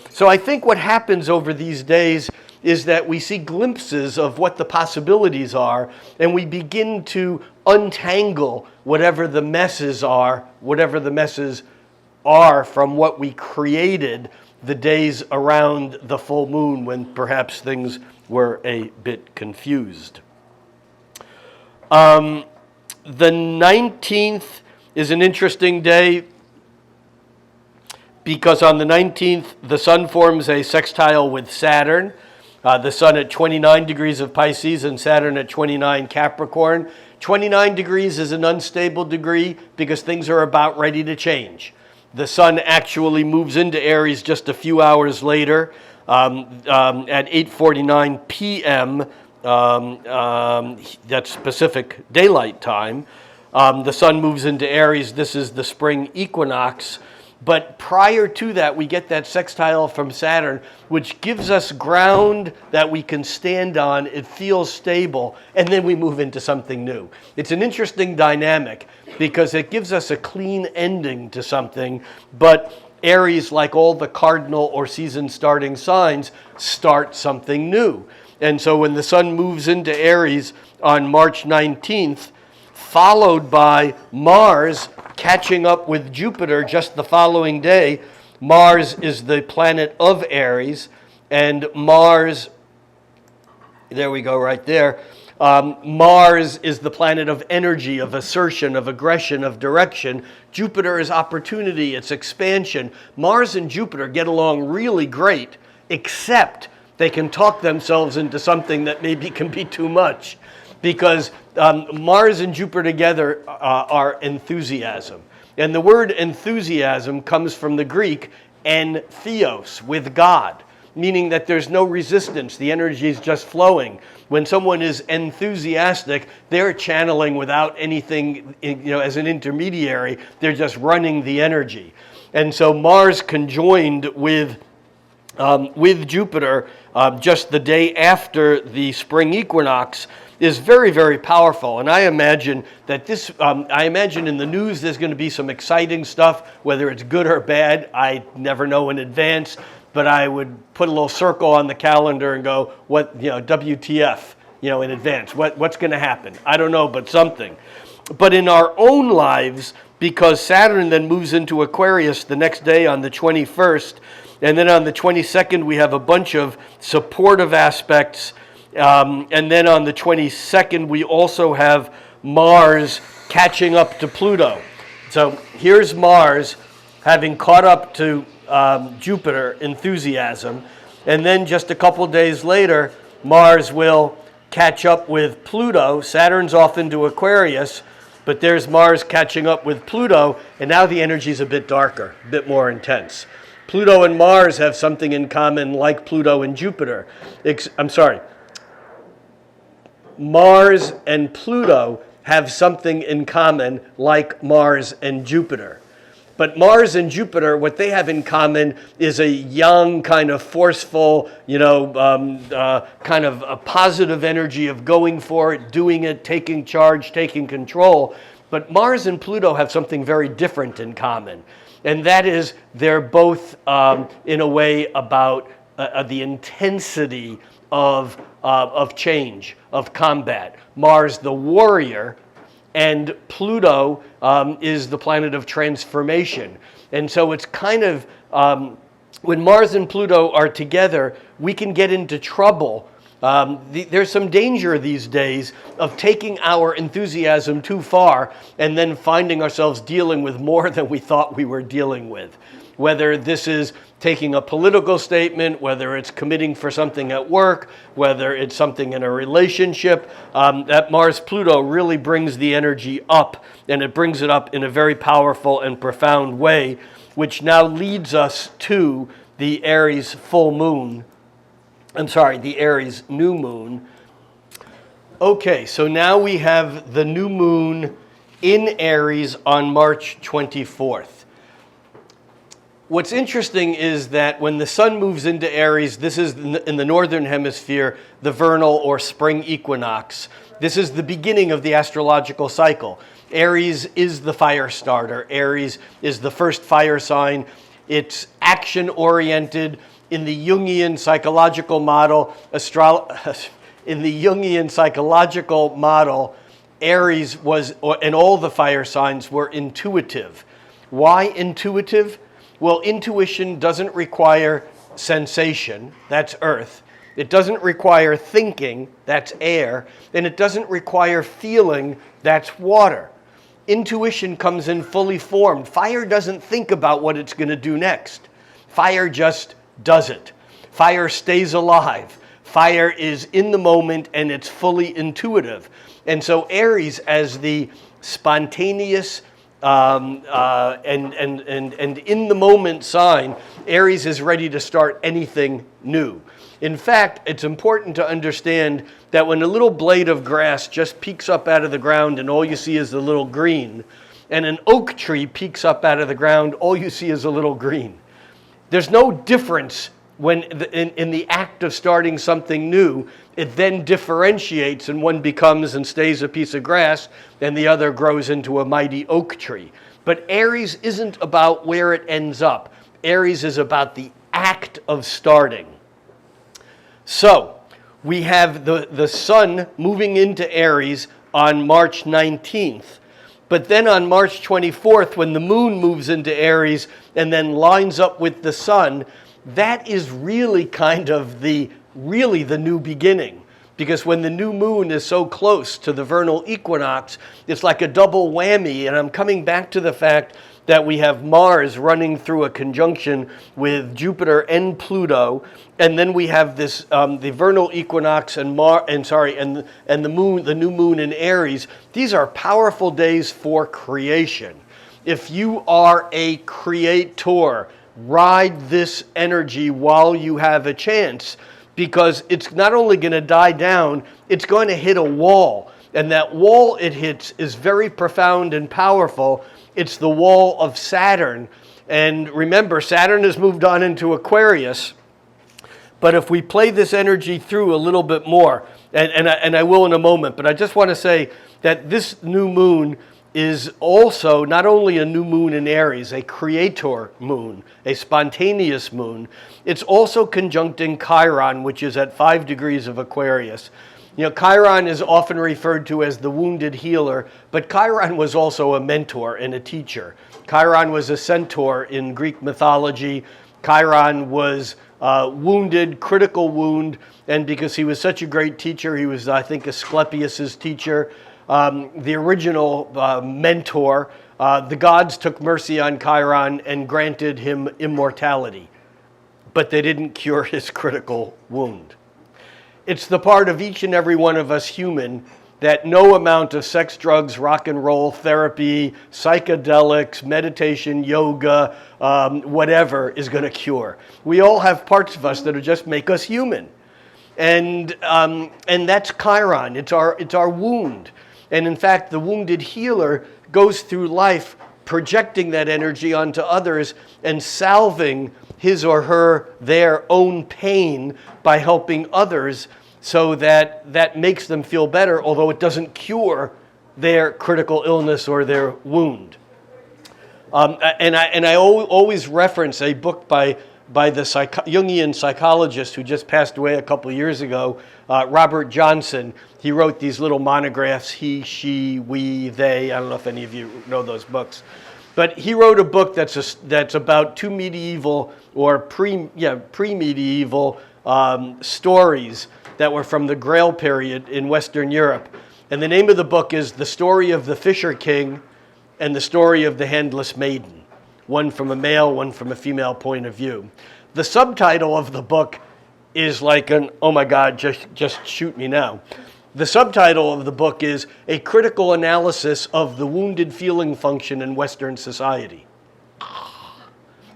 So I think what happens over these days is that we see glimpses of what the possibilities are, and we begin to untangle whatever the messes are from what we created the days around the full moon when perhaps things were a bit confused. The 19th is an interesting day because on the 19th, the Sun forms a sextile with Saturn. The Sun at 29 degrees of Pisces and Saturn at 29 Capricorn. 29 degrees is an unstable degree because things are about ready to change. The Sun actually moves into Aries just a few hours later at 8:49 p.m. That's Pacific Daylight Time. The Sun moves into Aries. This is the Spring Equinox. But prior to that, we get that sextile from Saturn, which gives us ground that we can stand on. It feels stable, and then we move into something new. It's an interesting dynamic because it gives us a clean ending to something, but Aries, like all the cardinal or season-starting signs, start something new. And so when the Sun moves into Aries on March 19th, followed by Mars catching up with Jupiter just the following day. Mars is the planet of Aries, and Mars, there we go right there, Mars is the planet of energy, of assertion, of aggression, of direction. Jupiter is opportunity, it's expansion. Mars and Jupiter get along really great, except they can talk themselves into something that maybe can be too much. Because Mars and Jupiter together are enthusiasm. And the word enthusiasm comes from the Greek entheos, with God, meaning that there's no resistance. The energy is just flowing. When someone is enthusiastic, they're channeling without anything, as an intermediary. They're just running the energy. And so Mars conjoined with Jupiter just the day after the spring equinox is very, very powerful. And I imagine that in the news there's going to be some exciting stuff, whether it's good or bad. I never know in advance, but I would put a little circle on the calendar and go, WTF, in advance. What's going to happen? I don't know, but something. But in our own lives, because Saturn then moves into Aquarius the next day on the 21st, and then on the 22nd we have a bunch of supportive aspects. And then on the 22nd, we also have Mars catching up to Pluto. So here's Mars having caught up to Jupiter, enthusiasm. And then just a couple days later, Mars will catch up with Pluto. Saturn's off into Aquarius, but there's Mars catching up with Pluto. And now the energy's a bit darker, a bit more intense. Pluto and Mars have something in common like Pluto and Jupiter. Mars and Pluto have something in common like Mars and Jupiter. But Mars and Jupiter, what they have in common is a young, kind of forceful, kind of a positive energy of going for it, doing it, taking charge, taking control. But Mars and Pluto have something very different in common. And that is they're both, in a way, about the intensity of change, of combat. Mars, the warrior, and Pluto is the planet of transformation. And so it's kind of, when Mars and Pluto are together, we can get into trouble. There's some danger these days of taking our enthusiasm too far and then finding ourselves dealing with more than we thought we were dealing with. Whether this is taking a political statement, whether it's committing for something at work, whether it's something in a relationship, that Mars-Pluto really brings the energy up, and it brings it up in a very powerful and profound way, which now leads us to the Aries Full Moon. The Aries New Moon. Okay, so now we have the new moon in Aries on March 24th. What's interesting is that when the sun moves into Aries, this is in the northern hemisphere, the vernal or spring equinox. This is the beginning of the astrological cycle. Aries is the fire starter. Aries is the first fire sign. It's action-oriented. In the Jungian psychological model, Aries was, and all the fire signs were intuitive. Why intuitive? Well, intuition doesn't require sensation, that's earth. It doesn't require thinking, that's air. And it doesn't require feeling, that's water. Intuition comes in fully formed. Fire doesn't think about what it's going to do next. Fire just does it. Fire stays alive. Fire is in the moment and it's fully intuitive. And so Aries, as the spontaneous and in the moment sign, Aries is ready to start anything new. In fact, it's important to understand that when a little blade of grass just peeks up out of the ground and all you see is the little green, and an oak tree peeks up out of the ground, all you see is a little green. There's no difference when in the act of starting something new. It then differentiates and one becomes and stays a piece of grass and the other grows into a mighty oak tree. But Aries isn't about where it ends up. Aries is about the act of starting. So we have the sun moving into Aries on March 19th. But then on March 24th, when the moon moves into Aries and then lines up with the sun, that is really kind of the new beginning. Because when the new moon is so close to the vernal equinox, it's like a double whammy. And I'm coming back to the fact that we have Mars running through a conjunction with Jupiter and Pluto, and then we have this the vernal equinox and the moon, the new moon in Aries. These are powerful days for creation. If you are a creator, ride this energy while you have a chance, because it's not only going to die down, it's going to hit a wall. And that wall it hits is very profound and powerful. It's the wall of Saturn. And remember, Saturn has moved on into Aquarius. But if we play this energy through a little bit more, and I will in a moment, but I just want to say that this new moon is also not only a new moon in Aries, a creator moon, a spontaneous moon, it's also conjuncting Chiron, which is at 5 degrees of Aquarius. You know, Chiron is often referred to as the wounded healer, but Chiron was also a mentor and a teacher. Chiron was a centaur in Greek mythology. Chiron was wounded, critical wound, and because he was such a great teacher, he was, I think, Asclepius's teacher, the original mentor. The gods took mercy on Chiron and granted him immortality, but they didn't cure his critical wound. It's the part of each and every one of us human that no amount of sex, drugs, rock and roll, therapy, psychedelics, meditation, yoga, whatever is going to cure. We all have parts of us that just make us human. And that's Chiron. It's our wound. And in fact, the wounded healer goes through life projecting that energy onto others and salving his or their own pain by helping others, so that makes them feel better, although it doesn't cure their critical illness or their wound. And I always reference a book by by the Jungian psychologist who just passed away a couple of years ago, Robert Johnson. He wrote these little monographs, he, she, we, they. I don't know if any of you know those books. But he wrote a book that's about two medieval or pre-medieval stories that were from the Grail period in Western Europe. And the name of the book is The Story of the Fisher King and The Story of the Handless Maiden. One from a male, one from a female point of view. The subtitle of the book is like an, oh my God, just shoot me now. The subtitle of the book is A Critical Analysis of the Wounded Feeling Function in Western Society.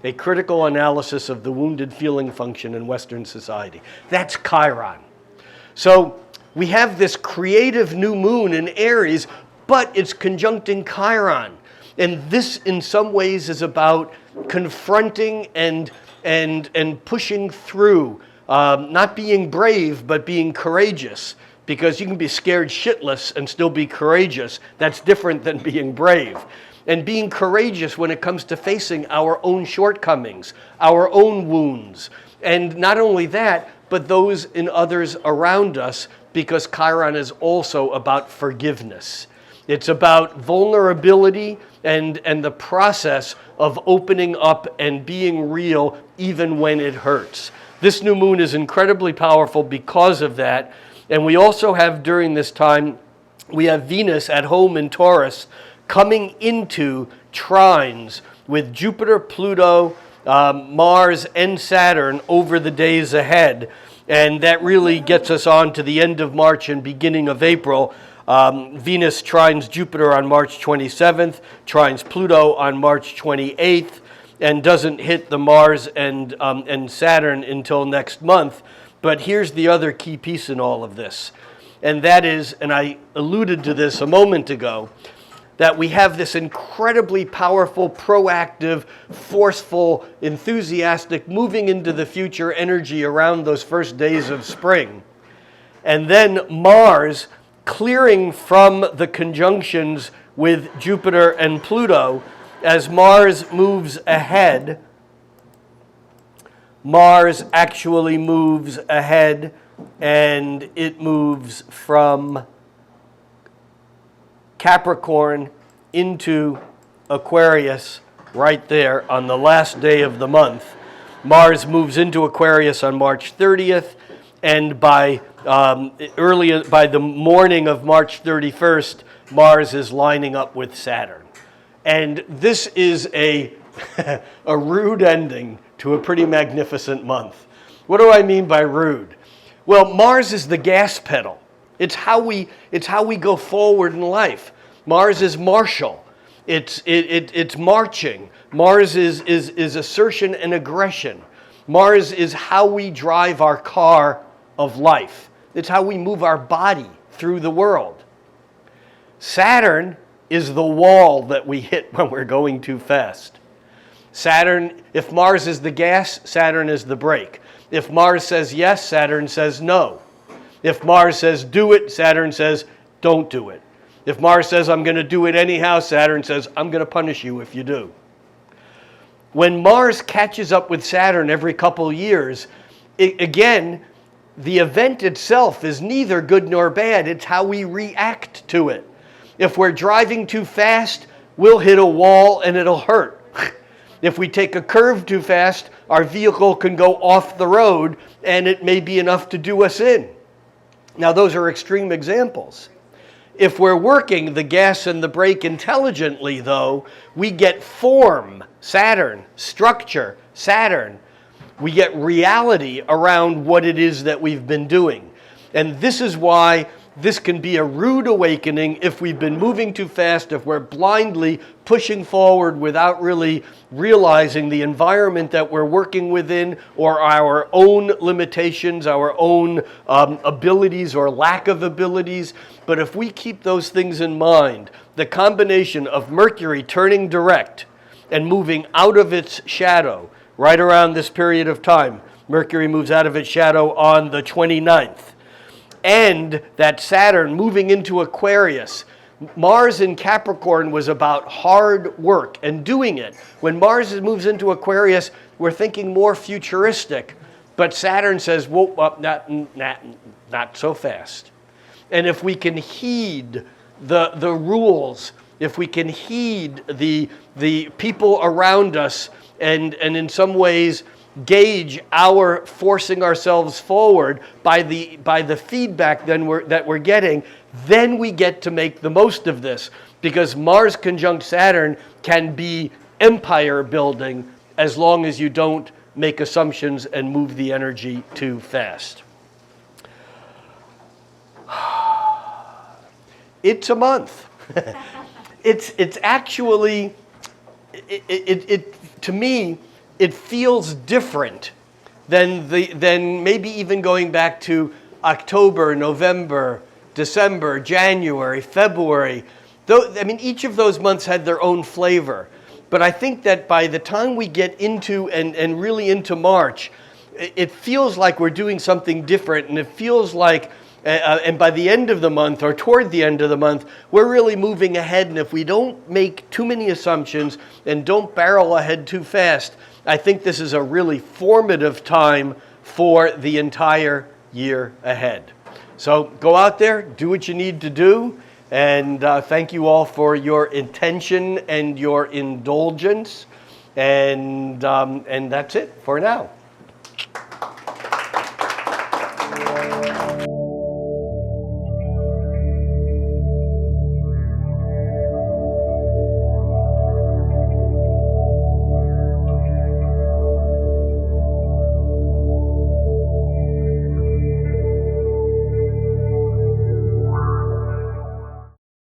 A critical analysis of the wounded feeling function in Western society. That's Chiron. So we have this creative new moon in Aries, but it's conjuncting Chiron. And this, in some ways, is about confronting and pushing through, not being brave, but being courageous. Because you can be scared shitless and still be courageous. That's different than being brave. And being courageous when it comes to facing our own shortcomings, our own wounds. And not only that, but those in others around us, because Chiron is also about forgiveness. It's about vulnerability and the process of opening up and being real even when it hurts. This new moon is incredibly powerful because of that. And we also have during this time, we have Venus at home in Taurus coming into trines with Jupiter, Pluto, Mars, and Saturn over the days ahead. And that really gets us on to the end of March and beginning of April. Venus trines Jupiter on March 27th, trines Pluto on March 28th, and doesn't hit the Mars and Saturn until next month. But here's the other key piece in all of this. And that is, and I alluded to this a moment ago, that we have this incredibly powerful, proactive, forceful, enthusiastic, moving into the future energy around those first days of spring. And then Mars clearing from the conjunctions with Jupiter and Pluto. As Mars moves ahead, Mars actually moves ahead, and it moves from Capricorn into Aquarius right there on the last day of the month. Mars moves into Aquarius on March 30th, and by the morning of March 31st, Mars is lining up with Saturn. And this is a rude ending to a pretty magnificent month. What do I mean by rude? Well, Mars is the gas pedal. It's how we go forward in life. Mars is martial. It's marching. Mars is assertion and aggression. Mars is how we drive our car of life. It's how we move our body through the world. Saturn is the wall that we hit when we're going too fast. Saturn, if Mars is the gas, Saturn is the brake. If Mars says yes, Saturn says no. If Mars says do it, Saturn says don't do it. If Mars says I'm going to do it anyhow, Saturn says I'm going to punish you if you do. When Mars catches up with Saturn every couple years, again, the event itself is neither good nor bad. It's how we react to it. If we're driving too fast, we'll hit a wall and it'll hurt. If we take a curve too fast, our vehicle can go off the road and it may be enough to do us in. Now, those are extreme examples. If we're working the gas and the brake intelligently, though, we get form, Saturn, structure, Saturn. We get reality around what it is that we've been doing. And this is why this can be a rude awakening if we've been moving too fast, if we're blindly pushing forward without really realizing the environment that we're working within or our own limitations, our own abilities or lack of abilities. But if we keep those things in mind, the combination of Mercury turning direct and moving out of its shadow right around this period of time, Mercury moves out of its shadow on the 29th. And that Saturn moving into Aquarius, Mars in Capricorn was about hard work and doing it. When Mars moves into Aquarius, we're thinking more futuristic. But Saturn says, whoa, not so fast. And if we can heed the rules, if we can heed the people around us, and in some ways gauge our forcing ourselves forward by the feedback that we're getting, then we get to make the most of this. Because Mars conjunct Saturn can be empire building as long as you don't make assumptions and move the energy too fast. It's a month. It's actually, to me, it feels different than maybe even going back to October, November, December, January, February. I mean, each of those months had their own flavor. But I think that by the time we get into and really into March, it feels like we're doing something different, and it feels like, and by the end of the month or toward the end of the month, we're really moving ahead. And if we don't make too many assumptions and don't barrel ahead too fast, I think this is a really formative time for the entire year ahead. So go out there, do what you need to do. And thank you all for your intention and your indulgence. And that's it for now.